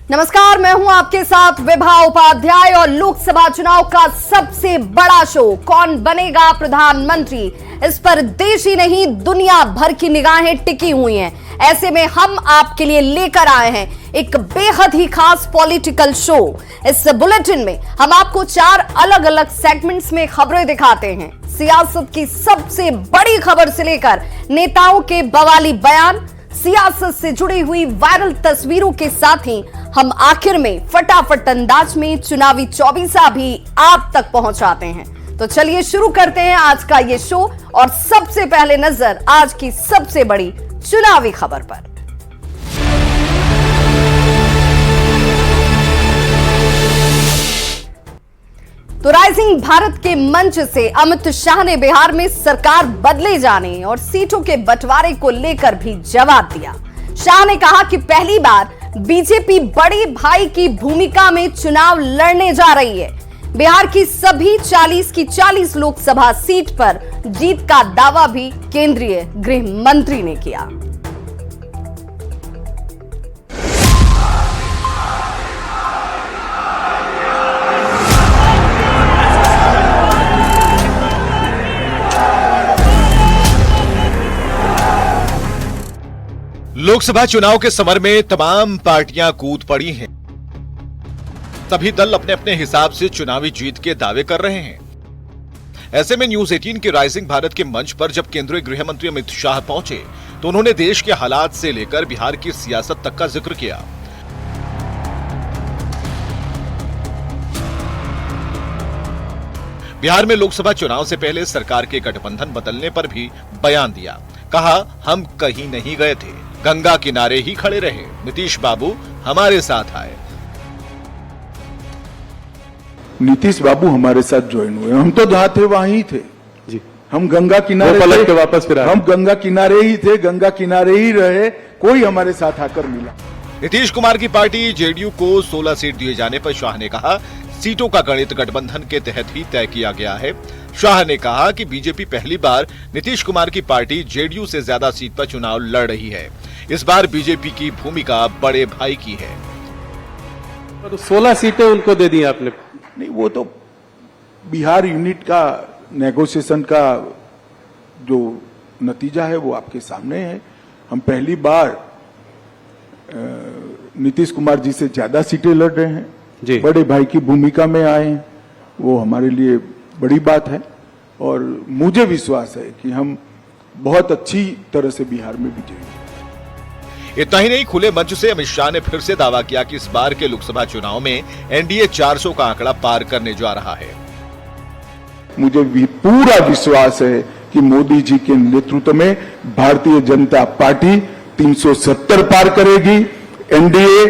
नमस्कार, मैं हूं आपके साथ विभा उपाध्याय और लोकसभा चुनाव का सबसे बड़ा शो कौन बनेगा प्रधानमंत्री, इस पर देश ही नहीं दुनिया भर की निगाहें टिकी हुई हैं। ऐसे में हम आपके लिए लेकर आए हैं एक बेहद ही खास पॉलिटिकल शो। इस बुलेटिन में हम आपको 4 अलग अलग सेगमेंट्स में खबरें दिखाते हैं। सियासत की सबसे बड़ी खबर से लेकर नेताओं के बवाली बयान, सियासत से जुड़ी हुई वायरल तस्वीरों के साथ ही हम आखिर में फटाफट अंदाज में चुनावी चौबीसा भी आप तक पहुंचाते हैं। तो चलिए शुरू करते हैं आज का ये शो और सबसे पहले नजर आज की सबसे बड़ी चुनावी खबर पर। तो राइजिंग भारत के मंच से अमित शाह ने बिहार में सरकार बदले जाने और सीटों के बंटवारे को लेकर भी जवाब दिया। शाह ने कहा कि पहली बार बीजेपी बड़ी भाई की भूमिका में चुनाव लड़ने जा रही है। बिहार की सभी 40 की 40 लोकसभा सीट पर जीत का दावा भी केंद्रीय गृह मंत्री ने किया। लोकसभा चुनाव के समर में तमाम पार्टियां कूद पड़ी हैं। सभी दल अपने अपने हिसाब से चुनावी जीत के दावे कर रहे हैं। ऐसे में न्यूज 18 के राइजिंग भारत के मंच पर जब केंद्रीय गृह मंत्री अमित शाह पहुंचे तो उन्होंने देश के हालात से लेकर बिहार की सियासत तक का जिक्र किया। बिहार में लोकसभा चुनाव से पहले सरकार के गठबंधन बदलने पर भी बयान दिया। कहा, हम कहीं नहीं गए थे, गंगा किनारे ही खड़े रहे, नीतीश बाबू हमारे साथ आए। नीतीश बाबू हमारे साथ ज्वाइन हुए, हम तो जहां थे वहीं ही थे जी। हम गंगा किनारे पलट के वापस फिर हम गंगा किनारे ही थे, गंगा किनारे ही रहे, कोई हमारे साथ आकर मिला। नीतीश कुमार की पार्टी जेडीयू को 16 सीट दिए जाने पर शाह ने कहा, सीटों का गणित गठबंधन के तहत ही तय किया गया है। शाह ने कहा कि बीजेपी पहली बार नीतीश कुमार की पार्टी जेडीयू से ज्यादा सीट पर चुनाव लड़ रही है। इस बार बीजेपी की भूमिका बड़े भाई की है। तो 16 सीटें उनको दे दी आपने? नहीं, वो तो बिहार यूनिट का नेगोशिएशन का जो नतीजा है वो आपके सामने है। हम पहली बार नीतीश कुमार जी से ज्यादा सीटें लड़ रहे हैं जी। बड़े भाई की भूमिका में आए हैं, वो हमारे लिए बड़ी बात है और मुझे विश्वास है कि हम बहुत अच्छी तरह से बिहार में विजयी हैं। इतना ही नहीं, खुले मंच से अमित शाह ने फिर से दावा किया कि इस बार के लोकसभा चुनाव में एनडीए 400 का आंकड़ा पार करने जा रहा है। मुझे भी पूरा विश्वास है कि मोदी जी के नेतृत्व में भारतीय जनता पार्टी 370 पार करेगी, एनडीए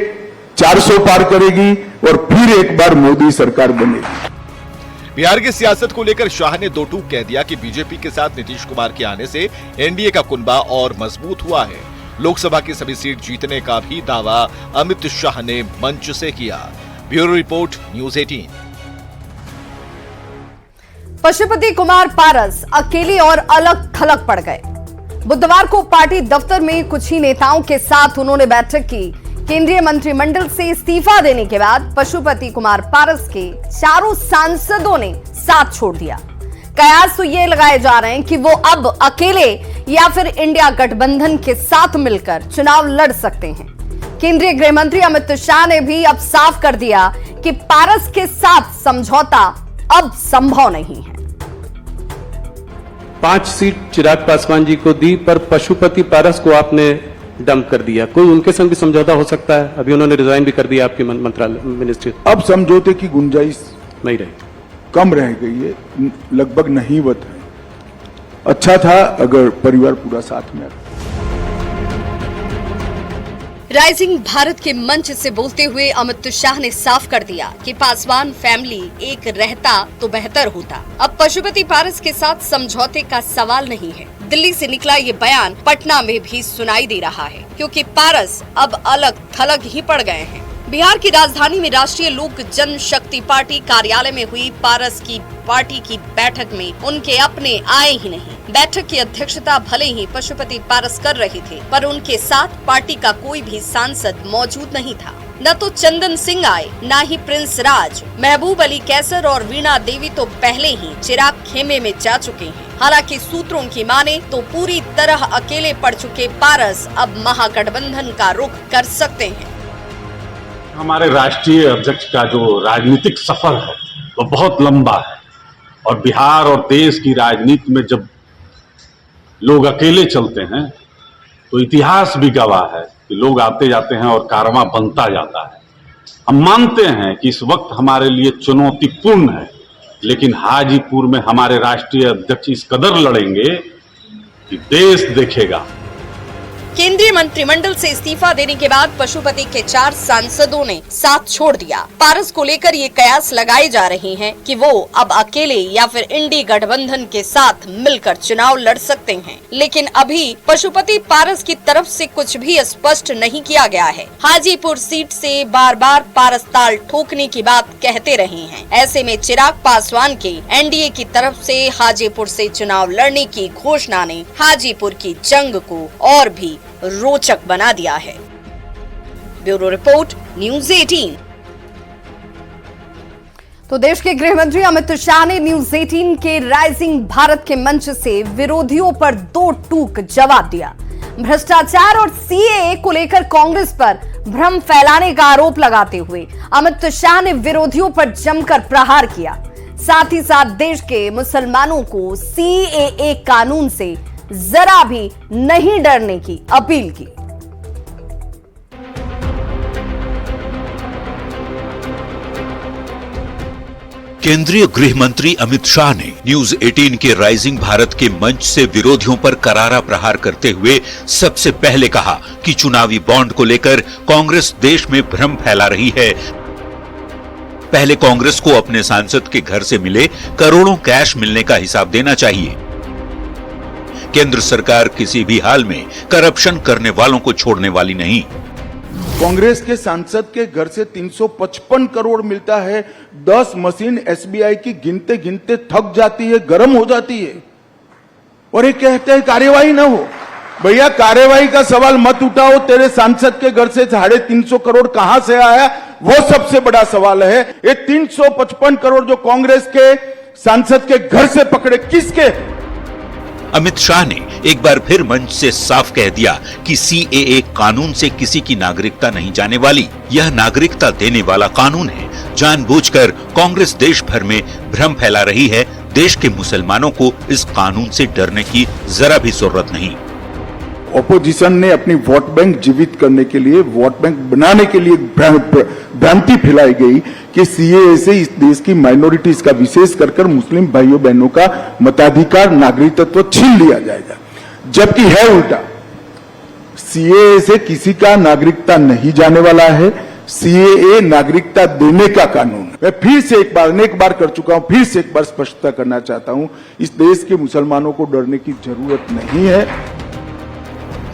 400 पार करेगी और फिर एक बार मोदी सरकार बनेगी। बिहार की सियासत को लेकर शाह ने दो टूक कह दिया कि बीजेपी के साथ नीतीश कुमार के आने से एनडीए का कुनबा और मजबूत हुआ है। लोकसभा की सभी सीट जीतने का भी दावा अमित शाह ने मंच से किया। Bureau report, news 18। Pashupati Kumar Paras अकेले और अलग थलग पड़ गए। बुधवार को पार्टी दफ्तर में कुछ ही नेताओं के साथ उन्होंने बैठक की। केंद्रीय मंत्रिमंडल से इस्तीफा देने के बाद पशुपति कुमार पारस के चारों सांसदों ने साथ छोड़ दिया। कयास तो ये लगाए जा रहे हैं कि वो अब अकेले या फिर इंडिया गठबंधन के साथ मिलकर चुनाव लड़ सकते हैं। केंद्रीय गृह मंत्री अमित शाह ने भी अब साफ कर दिया कि पारस के साथ समझौता अब संभव नहीं है। 5 सीट चिराग पासवान जी को दी पर पशुपति पारस को आपने डंप कर दिया। कोई उनके संग भी समझौता हो सकता है? अभी उन्होंने रिजाइन भी कर दिया आपकी मंत्रालय मिनिस्ट्री। अब समझौते की गुंजाइश नहीं रही, कम रह गई है, लगभग नहींवत है। अच्छा था अगर परिवार पूरा साथ में। राइजिंग भारत के मंच से बोलते हुए अमित शाह ने साफ कर दिया कि पासवान फैमिली एक रहता तो बेहतर होता। अब पशुपति पारस के साथ समझौते का सवाल नहीं है। दिल्ली से निकला ये बयान पटना में भी सुनाई दे रहा है, क्योंकि पारस अब अलग थलग ही पड़ गए हैं। बिहार की राजधानी में राष्ट्रीय लोक जनशक्ति पार्टी कार्यालय में हुई पारस की पार्टी की बैठक में उनके अपने आए ही नहीं। बैठक की अध्यक्षता भले ही पशुपति पारस कर रहे थे, पर उनके साथ पार्टी का कोई भी सांसद मौजूद नहीं था। न तो चंदन सिंह आए, न ही प्रिंस राज। महबूब अली कैसर और वीणा देवी तो पहले ही चिराग खेमे में जा चुके हैं। हालांकि सूत्रों की माने तो पूरी तरह अकेले पड़ चुके पारस अब महागठबंधन का रुख कर सकते हैं। हमारे राष्ट्रीय अध्यक्ष का जो राजनीतिक सफर है वो बहुत लंबा है और बिहार और देश की राजनीति में जब लोग अकेले चलते हैं तो इतिहास भी गवाह है कि लोग आते जाते हैं और कारवां बनता जाता है। हम मानते हैं कि इस वक्त हमारे लिए चुनौतीपूर्ण है, लेकिन हाजीपुर में हमारे राष्ट्रीय अध्यक्ष इस कदर लड़ेंगे कि देश देखेगा। केंद्रीय मंत्रिमंडल से इस्तीफा देने के बाद पशुपति के 4 सांसदों ने साथ छोड़ दिया। पारस को लेकर ये कयास लगाए जा रहे हैं कि वो अब अकेले या फिर इंडी गठबंधन के साथ मिलकर चुनाव लड़ सकते हैं, लेकिन अभी पशुपति पारस की तरफ से कुछ भी स्पष्ट नहीं किया गया है। हाजीपुर सीट से बार बार पारस ताल ठोकने की बात कहते रहे हैं। ऐसे में चिराग पासवान के एनडीए की तरफ से हाजीपुर से चुनाव लड़ने की घोषणा ने हाजीपुर की जंग को और भी रोचक बना दिया है। Bureau report, news 18। तो देश के गृह मंत्री अमित शाह ने न्यूज़ 18 के राइजिंग भारत के मंच से विरोधियों पर 2 टूक जवाब दिया। भ्रष्टाचार और सीएए को लेकर कांग्रेस पर भ्रम फैलाने का आरोप लगाते हुए अमित शाह ने विरोधियों पर जमकर प्रहार किया। साथ ही साथ देश के मुसलमानों को सीएए कानून से जरा भी नहीं डरने की अपील की। केंद्रीय गृह मंत्री अमित शाह ने न्यूज़ 18 के राइजिंग भारत के मंच से विरोधियों पर करारा प्रहार करते हुए सबसे पहले कहा कि चुनावी बॉन्ड को लेकर कांग्रेस देश में भ्रम फैला रही है। पहले कांग्रेस को अपने सांसद के घर से मिले करोड़ों कैश मिलने का हिसाब देना चाहिए। केंद्र सरकार किसी भी हाल में करप्शन करने वालों को छोड़ने वाली नहीं। कांग्रेस के सांसद के घर से 355 करोड़ मिलता है। 10 मशीन एसबीआई की गिनते गिनते थक जाती है, गर्म हो जाती है और ये कहते हैं कार्यवाही ना हो। भैया कार्यवाही का सवाल मत उठाओ, तेरे सांसद के घर से 350 करोड़ कहां से आया वो सबसे बड़ा सवाल है। ये 355 करोड़ जो कांग्रेस के सांसद के घर से पकड़े किसके? अमित शाह ने एक बार फिर मंच से साफ कह दिया कि सीएए कानून से किसी की नागरिकता नहीं जाने वाली। यह नागरिकता देने वाला कानून है। जानबूझकर कांग्रेस देश भर में भ्रम फैला रही है। देश के मुसलमानों को इस कानून से डरने की जरा भी जरूरत नहीं। ऑपोजिशन ने अपनी वोट बैंक जीवित करने के लिए, वोट बैंक बनाने के लिए भ्रांति फैलाई गई कि सीएए से इस देश की माइनॉरिटीज का, विशेष कर मुस्लिम भाइयों बहनों का मताधिकार, नागरिकत्व छीन लिया जाएगा, जबकि है उल्टा। सीएए से किसी का नागरिकता नहीं जाने वाला है। सीएए नागरिकता देने का कानून है। मैं फिर से अनेक बार कर चुका हूं, फिर से एक बार स्पष्टता करना चाहता हूं, इस देश के मुसलमानों को डरने की जरूरत नहीं है।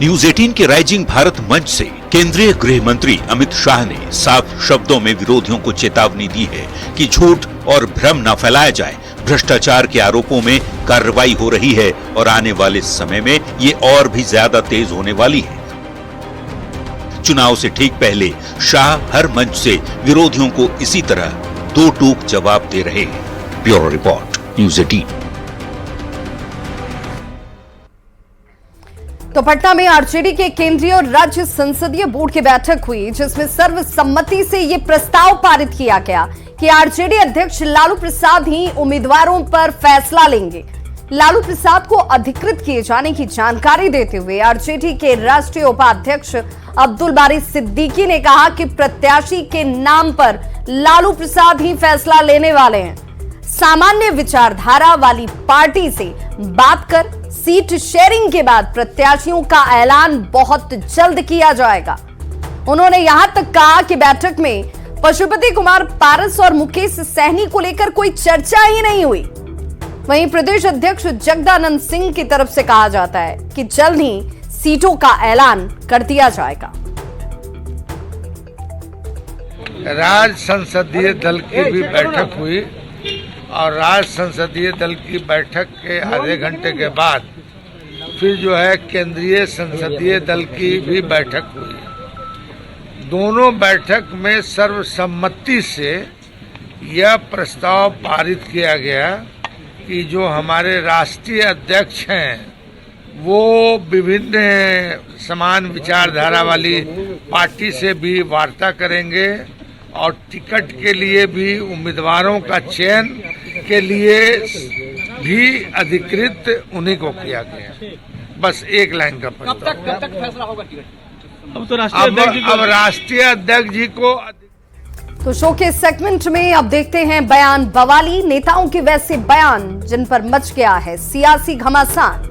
न्यूज़ 18 के राइजिंग भारत मंच से केंद्रीय गृह मंत्री अमित शाह ने साफ शब्दों में विरोधियों को चेतावनी दी है कि झूठ और भ्रम न फैलाया जाए। भ्रष्टाचार के आरोपों में कार्रवाई हो रही है और आने वाले समय में ये और भी ज्यादा तेज होने वाली है। चुनाव से ठीक पहले शाह हर मंच से विरोधियों को इसी तरह 2 टूक जवाब दे रहे हैं। Bureau report, news 18। तो पटना में आरजेडी के केंद्रीय और राज्य संसदीय बोर्ड की बैठक हुई, जिसमें सर्वसम्मति से ये प्रस्ताव पारित किया गया कि आरजेडी अध्यक्ष लालू प्रसाद ही उम्मीदवारों पर फैसला लेंगे। लालू प्रसाद को अधिकृत किए जाने की जानकारी देते हुए आरजेडी के राष्ट्रीय उपाध्यक्ष अब्दुल बारी सिद्दीकी ने कहा कि प्रत्याशी के नाम पर लालू प्रसाद ही फैसला लेने वाले हैं। सामान्य विचारधारा वाली पार्टी से बात कर सीट शेयरिंग के बाद प्रत्याशियों का ऐलान बहुत जल्द किया जाएगा। उन्होंने यहां तक कहा कि बैठक में पशुपति कुमार पारस और मुकेश सहनी को लेकर कोई चर्चा ही नहीं हुई। वहीं प्रदेश अध्यक्ष जगदानंद सिंह की तरफ से कहा जाता है कि जल्द ही सीटों का ऐलान कर दिया जाएगा। राज्य संसदीय दल की भी बैठक हुई और राज्य संसदीय दल की बैठक के आधे घंटे के बाद फिर जो है केंद्रीय संसदीय दल की भी बैठक हुई। दोनों बैठक में सर्वसम्मति से यह प्रस्ताव पारित किया गया कि जो हमारे राष्ट्रीय अध्यक्ष हैं वो विभिन्न समान विचारधारा वाली पार्टी से भी वार्ता करेंगे और टिकट के लिए भी उम्मीदवारों का चयन के लिए भी अधिकृत उन्हीं को किया गया। बस एक लाइन का प्रस्ताव। कब तक फैसला होगा टिकट? अब राष्ट्रीय अध्यक्ष जी को तो शो के सेगमेंट में अब देखते हैं बयान बवाली, नेताओं के वैसे बयान जिन पर मच गया है सियासी घमासान।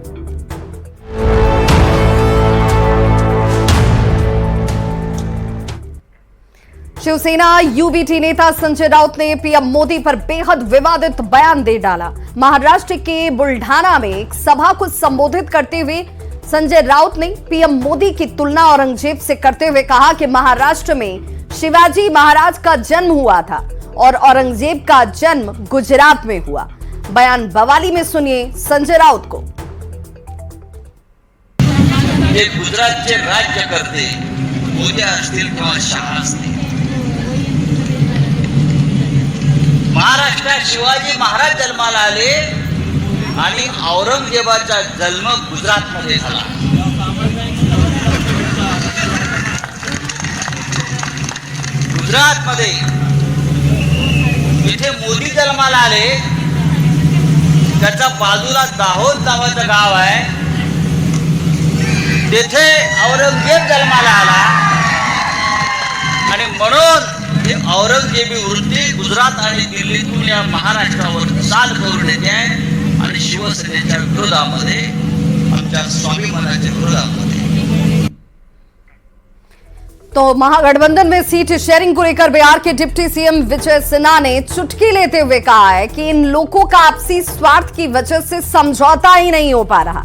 शिवसेना यूबीटी नेता संजय राउत ने पीएम मोदी पर बेहद विवादित बयान दे डाला। महाराष्ट्र के बुल्ढाना में एक सभा को संबोधित करते हुए संजय राउत ने पीएम मोदी की तुलना औरंगजेब से करते हुए कहा कि महाराष्ट्र में शिवाजी महाराज का जन्म हुआ था और औरंगजेब का जन्म गुजरात में हुआ। बयान बवाली में सुनिए संजय राउत को। हे गुजरातचे राज्यकर्ते उद्या असतील किंवा शहा असतील, महाराष्ट्रात शिवाजी महाराज जन्माला आले आणि औरंगजेबाचा जन्म गुजरातमध्ये झाला। गुजरातमध्ये जिथे मोदी जन्माला आले त्याच्या बाजूला दाहोद नावाचं गाव आहे, तिथे औरंगजेब जन्माला आला आणि म्हणून ही औरंगजेबी वृत्ती गुजरात आणि दिल्लीतून या महाराष्ट्रावर चाल करून येते आणि शिवसेनेच्या विरोधामध्ये, आमच्या स्वाभिमानाच्या विरोधामध्ये। तो महागठबंधन में सीट शेयरिंग को लेकर बिहार के डिप्टी सीएम विजय सिन्हा ने चुटकी लेते हुए कहा है कि इन लोगों का आपसी स्वार्थ की वजह से समझौता ही नहीं हो पा रहा,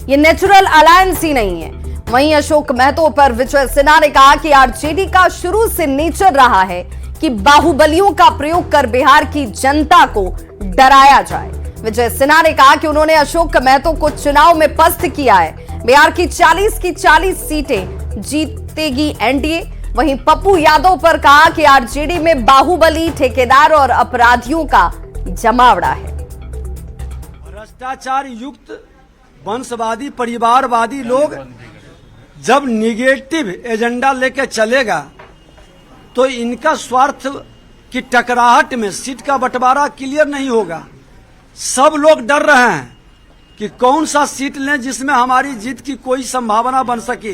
ये नेचुरल अलायंस ही नहीं है। वहीं अशोक महतो पर विजय सिन्हा ने कहा कि आरजेडी का शुरू से नेचर रहा है कि बाहुबलियों का प्रयोग कर बिहार की जनता को डराया जाए। विजय सिन्हा ने कहा कि उन्होंने अशोक महतो को चुनाव में पस्त किया है। बिहार की 40 की 40 सीटें जीतेगी एनडीए। वहीं पप्पू यादव पर कहा कि आरजेडी में बाहुबली, ठेकेदार और अपराधियों का जमावड़ा है। भ्रष्टाचार युक्त वंशवादी परिवारवादी लोग जब निगेटिव एजेंडा लेकर चलेगा तो इनका स्वार्थ की टकराहट में सीट का बंटवारा क्लियर नहीं होगा। सब लोग डर रहे हैं कि कौन सा सीट लें जिसमें हमारी जीत की कोई संभावना बन सके,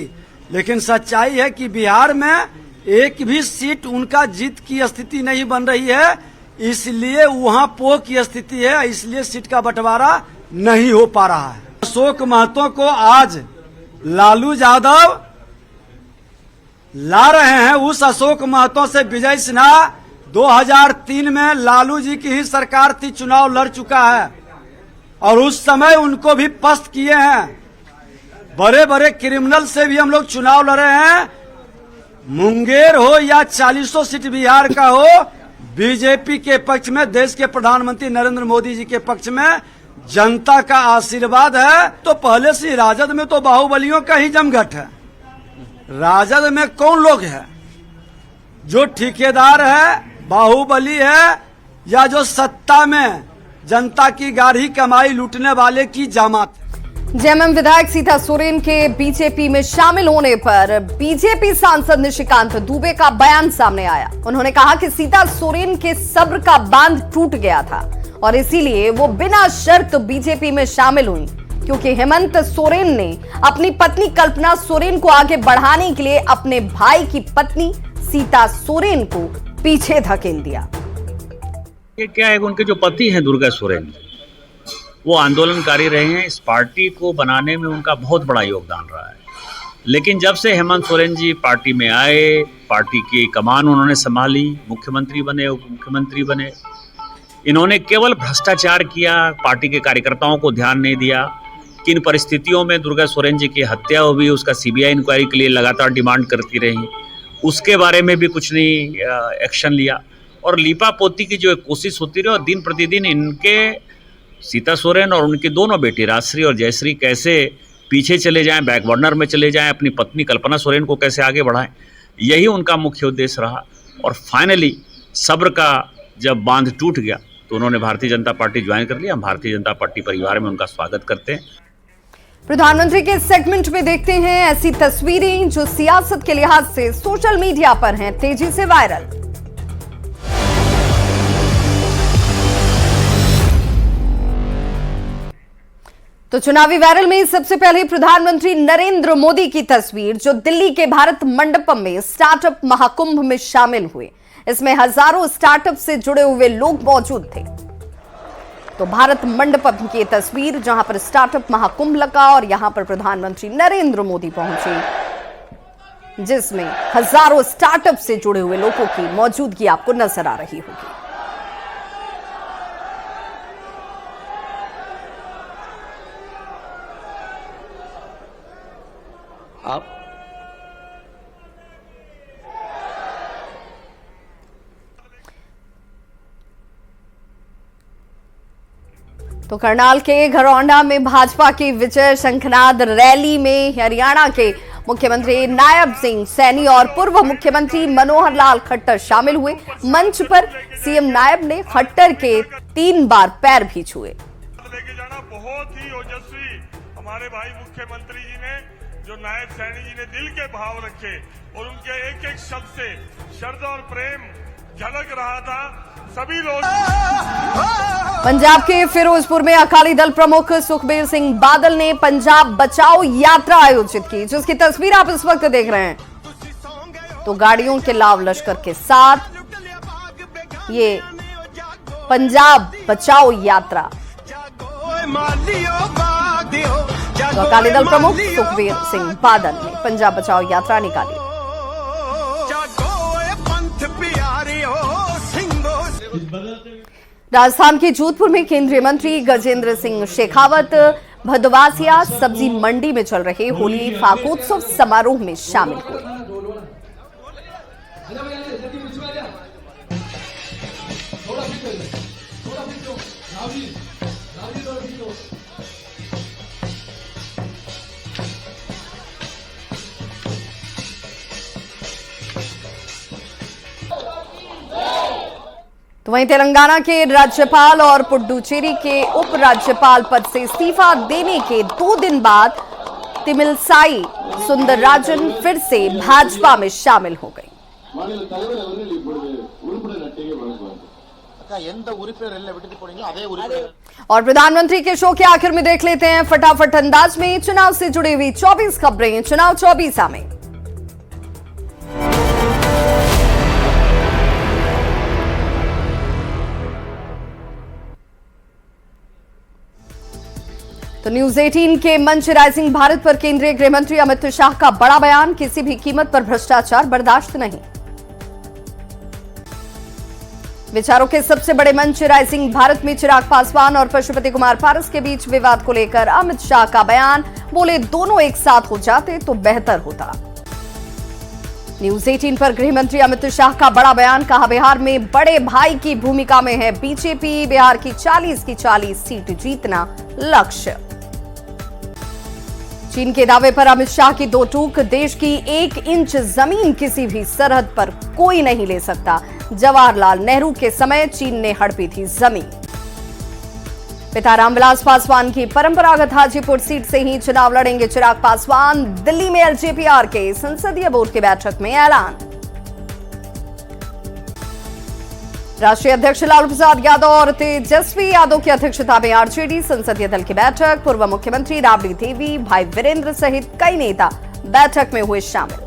लेकिन सच्चाई है कि बिहार में एक भी सीट उनका जीत की स्थिति नहीं बन रही है, इसलिए वहां पोह की स्थिति है, इसलिए सीट का बंटवारा नहीं हो पा रहा है। अशोक महतो को आज लालू यादव ला रहे हैं, उस अशोक महतो से विजय सिन्हा 2003 में लालू जी की ही सरकार थी, चुनाव लड़ चुका है और उस समय उनको भी पस्त किए हैं। बड़े बड़े क्रिमिनल से भी हम लोग चुनाव लड़े हैं। मुंगेर हो या 40 सीट बिहार का हो, बीजेपी के पक्ष में, देश के प्रधानमंत्री नरेंद्र मोदी जी के पक्ष में जनता का आशीर्वाद है। तो पहले से राजद में तो बाहुबलियों का ही जमघट है। राजद में कौन लोग है जो ठेकेदार है, बाहुबली है, या जो सत्ता में जनता की गाढ़ी कमाई लूटने वाले की जामात। जेएमएम विधायक सीता सोरेन के बीजेपी में शामिल होने पर बीजेपी सांसद निशिकांत दुबे का बयान सामने आया। उन्होंने कहा कि सीता सोरेन के सब्र का बांध टूट गया था और इसीलिए वो बिना शर्त बीजेपी में शामिल हुई, क्योंकि हेमंत सोरेन ने अपनी पत्नी कल्पना सोरेन को आगे बढ़ाने के लिए अपने भाई की पत्नी सीता सोरेन को पीछे धकेल दिया। ये क्या है, उनके जो पति हैं दुर्गा सोरेन, वो आंदोलनकारी रहे हैं। इस पार्टी को बनाने में उनका बहुत बड़ा योगदान रहा है, लेकिन जब से हेमंत सोरेन जी पार्टी में आए, पार्टी की कमान उन्होंने संभाली, मुख्यमंत्री बने, उप मुख्यमंत्री बने, इन्होंने केवल भ्रष्टाचार किया, पार्टी के कार्यकर्ताओं को ध्यान नहीं दिया। किन परिस्थितियों में दुर्गा सोरेन जी की हत्या हुई, उसका सीबीआई इंक्वायरी के लिए लगातार डिमांड करती रही, उसके बारे में भी कुछ नहीं एक्शन लिया। और लीपा पोती की जो एक कोशिश होती रही, और दिन प्रतिदिन इनके सीता सोरेन और उनकी दोनों बेटी राजश्री और जयश्री कैसे पीछे चले जाएं, बैक बर्नर में चले जाएं, अपनी पत्नी कल्पना सोरेन को कैसे आगे बढ़ाएं। यही उनका मुख्य उद्देश्य रहा। और फाइनली सब्र का जब बांध टूट गया तो उन्होंने भारतीय जनता पार्टी ज्वाइन कर लिया। हम भारतीय जनता पार्टी परिवार में उनका स्वागत करते हैं। प्रधानमंत्री के सेगमेंट में देखते हैं ऐसी तस्वीरें जो सियासत के लिहाज से सोशल मीडिया पर हैं तेजी से वायरल। तो चुनावी वायरल में सबसे पहले प्रधानमंत्री नरेंद्र मोदी की तस्वीर जो दिल्ली के भारत मंडपम में स्टार्टअप महाकुंभ में शामिल हुए। इसमें हजारों स्टार्टअप से जुड़े हुए लोग मौजूद थे। तो भारत मंडपम की तस्वीर जहां पर स्टार्टअप महाकुंभ लगा और यहां पर प्रधानमंत्री नरेंद्र मोदी पहुंचे, जिसमें हजारों स्टार्टअप से जुड़े हुए लोगों की मौजूदगी आपको नजर आ रही होगी। आप तो करनाल के घरौंडा में भाजपा की विजय शंखनाद रैली में हरियाणा के मुख्यमंत्री नायब सिंह सैनी और पूर्व मुख्यमंत्री मनोहर लाल खट्टर शामिल हुए। मंच पर सीएम नायब ने खट्टर के 3 बार पैर भी छुए। लेके जाना बहुत ही ओजस्वी हमारे भाई मुख्यमंत्री जी ने, जो नायब सैनी जी ने दिल के भाव रखे और उनके एक एक शब्द से श्रद्धा और प्रेम झलक रहा था। सभी लोग पंजाब के फिरोजपुर में अकाली दल प्रमुख सुखबीर सिंह बादल ने पंजाब बचाओ यात्रा आयोजित की, जिसकी तस्वीर आप इस वक्त देख रहे हैं। तो गाड़ियों के लाव लश्कर के साथ ये पंजाब बचाओ यात्रा। तो अकाली दल प्रमुख सुखबीर सिंह बादल ने पंजाब बचाओ यात्रा निकाली। राजस्थान के जोधपुर में केंद्रीय मंत्री गजेंद्र सिंह शेखावत भदवासिया सब्जी मंडी में चल रहे होली फाकोत्सव समारोह में शामिल हुए। तो वहीं तेलंगाना के राज्यपाल और पुडुचेरी के उपराज्यपाल पद से इस्तीफा देने के 2 दिन बाद तिमिलसाई सुंदरराजन फिर से भाजपा में शामिल हो गई। और प्रधानमंत्री के शो के आखिर में देख लेते हैं फटाफट अंदाज में चुनाव से जुड़ी हुई 24 खबरें चुनाव 24 में। तो न्यूज 18 के मंच राइजिंग भारत पर केंद्रीय गृह मंत्री अमित शाह का बड़ा बयान, किसी भी कीमत पर भ्रष्टाचार बर्दाश्त नहीं। विचारों के सबसे बड़े मंच राइजिंग भारत में चिराग पासवान और पशुपति कुमार पारस के बीच विवाद को लेकर अमित शाह का बयान, बोले दोनों एक साथ हो जाते तो बेहतर होता। न्यूज 18 पर गृह मंत्री अमित शाह का बड़ा बयान, कहा बिहार में बड़े भाई की भूमिका में है बीजेपी, बिहार की 40 की 40 सीट जीतना लक्ष्य। चीन के दावे पर अमित शाह की 2 टूक, देश की 1 इंच जमीन किसी भी सरहद पर कोई नहीं ले सकता। जवाहरलाल नेहरू के समय चीन ने हड़पी थी जमीन। पिता रामविलास पासवान की परंपरागत हाजीपुर सीट से ही चुनाव लड़ेंगे चिराग पासवान, दिल्ली में एलजेपीआर के संसदीय बोर्ड की बैठक में ऐलान। राष्ट्रीय अध्यक्ष लालू प्रसाद यादव और तेजस्वी यादव की अध्यक्षता में आरजेडी संसदीय दल की बैठक, पूर्व मुख्यमंत्री राबड़ी देवी, भाई वीरेंद्र सहित कई नेता बैठक में हुए शामिल।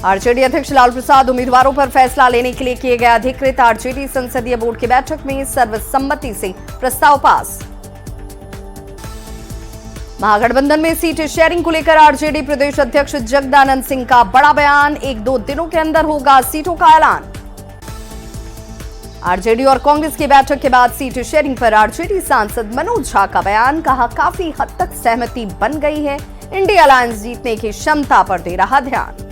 आरजेडी अध्यक्ष लालू प्रसाद उम्मीदवारों पर फैसला लेने के लिए किए गए अधिकृत आरजेडी संसदीय बोर्ड की बैठक में सर्वसम्मति से प्रस्ताव पास। महागठबंधन में सीट शेयरिंग को लेकर आरजेडी प्रदेश अध्यक्ष जगदानंद सिंह का बड़ा बयान, 1-2 दिनों के अंदर होगा सीटों का ऐलान। आरजेडी और कांग्रेस की बैठक के बाद सीट शेयरिंग पर आरजेडी सांसद मनोज झा का बयान, कहा काफी हद तक सहमति बन गई है, इंडिया अलायंस जीतने की क्षमता पर दे रहा ध्यान।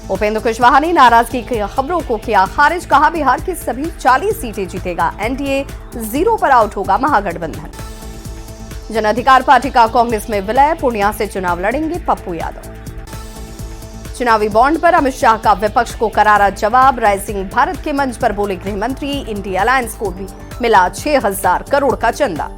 उपेंद्र कुशवाहा ने नाराजगी की खबरों को किया खारिज, कहा बिहार की सभी 40 सीटें जीतेगा एनडीए, 0 पर आउट होगा महागठबंधन। जन अधिकार पार्टी का कांग्रेस में विलय, पूर्णिया से चुनाव लड़ेंगे पप्पू यादव। चुनावी बॉन्ड पर अमित शाह का विपक्ष को करारा जवाब। राइजिंग भारत के मंच पर बोले गृह मंत्री, इंडिया अलायंस को भी मिला 6,000 करोड़ का चंदा।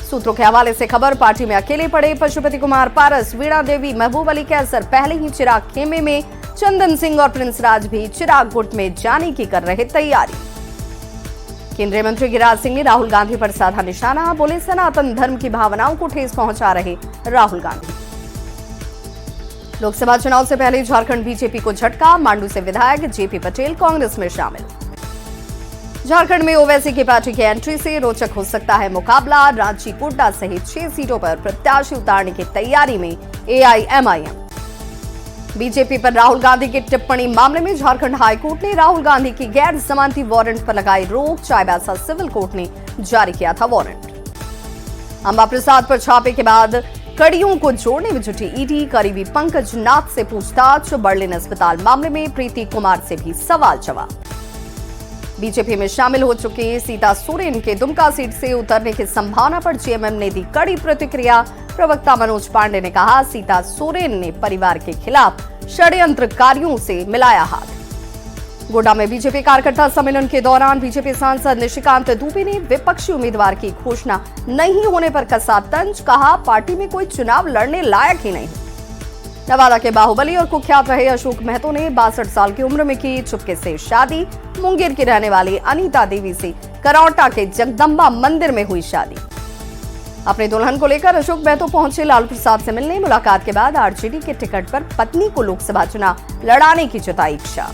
सूत्रों के हवाले से खबर, पार्टी में अकेले पड़े पशुपति कुमार पारस, वीणा देवी, महबूब अली कैसर पहले ही चिराग खेमे में, चंदन सिंह और प्रिंस राज भी चिराग गुट में जाने की कर रहे तैयारी। केंद्रीय मंत्री गिरिराज सिंह ने राहुल गांधी पर साधा निशाना, बोले सनातन धर्म की भावनाओं को ठेस पहुंचा रहे राहुल गांधी। लोकसभा चुनाव से पहले झारखंड बीजेपी को झटका, मांडू से विधायक जेपी पटेल कांग्रेस में शामिल। झारखंड में ओवैसी की पार्टी की एंट्री से रोचक हो सकता है मुकाबला। रांची, गोड्डा सहित 6 सीटों पर प्रत्याशी उतारने की तैयारी में एआईएमआईएम। बीजेपी पर राहुल गांधी की टिप्पणी मामले में झारखंड हाईकोर्ट ने राहुल गांधी की गैर जमानती वारंट पर लगाई रोक। चाईबासा सिविल कोर्ट ने जारी किया था वारंट। अंबा प्रसाद पर छापे के बाद कड़ियों को जोड़ने में जुटी ईडी, करीबी पंकज नाथ से पूछताछ। बर्लिन अस्पताल मामले में प्रीति कुमार से भी सवाल जवाब। बीजेपी में शामिल हो चुके सीता सोरेन के दुमका सीट से उतरने की संभावना पर जेएमएम ने दी कड़ी प्रतिक्रिया। प्रवक्ता मनोज पांडे ने कहा, सीता सोरेन ने परिवार के खिलाफ षड्यंत्रकारियों से मिलाया हाथ। गोड्डा में बीजेपी कार्यकर्ता सम्मेलन के दौरान बीजेपी सांसद निशिकांत दुबे ने विपक्षी उम्मीदवार की घोषणा नहीं होने पर कसा तंज, कहा पार्टी में कोई चुनाव लड़ने लायक ही नहीं। नवादा के बाहुबली और कुख्यात रहे अशोक महतो ने 62 साल की उम्र में की चुपके से शादी। मुंगेर की रहने वाली अनीता देवी से करौटा के जगदम्बा मंदिर में हुई शादी। अपने दुल्हन को लेकर अशोक महतो पहुंचे लालू प्रसाद से मिलने। मुलाकात के बाद आरजेडी के टिकट पर पत्नी को लोकसभा चुनाव लड़ाने की जताई इच्छा।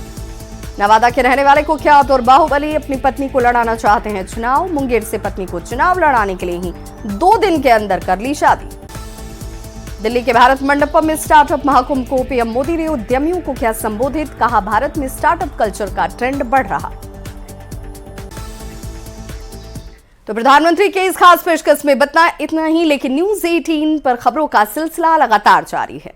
नवादा के रहने वाले कुख्यात और बाहुबली अपनी पत्नी को लड़ाना चाहते हैं चुनाव। मुंगेर से पत्नी को चुनाव लड़ाने के लिए ही 2 दिन के अंदर कर ली शादी। दिल्ली के भारत मंडपम में स्टार्टअप महाकुंभ को पीएम मोदी ने उद्यमियों को किया संबोधित, कहा भारत में स्टार्टअप कल्चर का ट्रेंड बढ़ रहा। तो प्रधानमंत्री के इस खास पेशकश में इतना ही, लेकिन न्यूज़ 18 पर खबरों का सिलसिला लगातार जारी है।